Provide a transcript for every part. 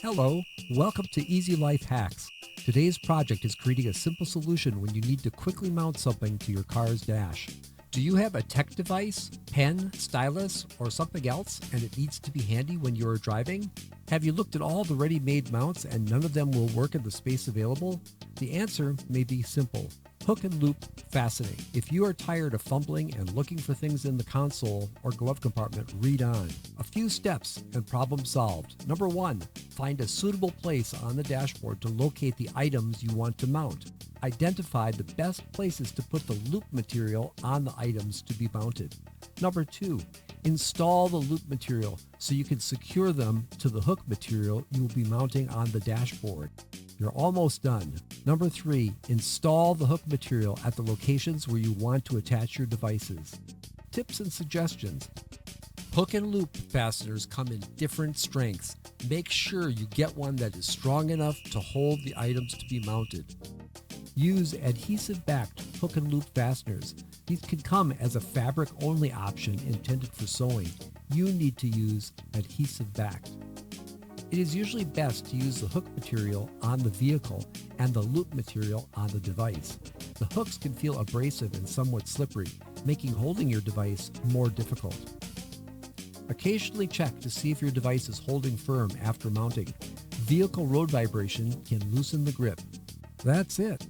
Hello, welcome to Easy Life Hacks. Today's project is creating a simple solution when you need to quickly mount something to your car's dash. Do you have a tech device, pen, stylus, or something else, and it needs to be handy when you are driving? Have you looked at all the ready-made mounts and none of them will work in the space available? The answer may be simple. Hook and loop fastening. If you are tired of fumbling and looking for things in the console or glove compartment, read on. A few steps and problem solved. Number 1, find a suitable place on the dashboard to locate the items you want to mount. Identify the best places to put the loop material on the items to be mounted. Number 2, install the loop material so you can secure them to the hook material you will be mounting on the dashboard. You're almost done. Number 3, install the hook material at the locations where you want to attach your devices. Tips and suggestions. Hook and loop fasteners come in different strengths. Make sure you get one that is strong enough to hold the items to be mounted. Use adhesive-backed hook and loop fasteners. These can come as a fabric-only option intended for sewing. You need to use adhesive-backed. It is usually best to use the hook material on the vehicle and the loop material on the device. The hooks can feel abrasive and somewhat slippery, making holding your device more difficult. Occasionally check to see if your device is holding firm after mounting. Vehicle road vibration can loosen the grip. That's it.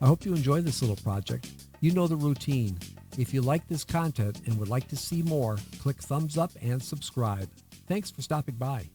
I hope you enjoy this little project. You know the routine. If you like this content and would like to see more, click thumbs up and subscribe. Thanks for stopping by.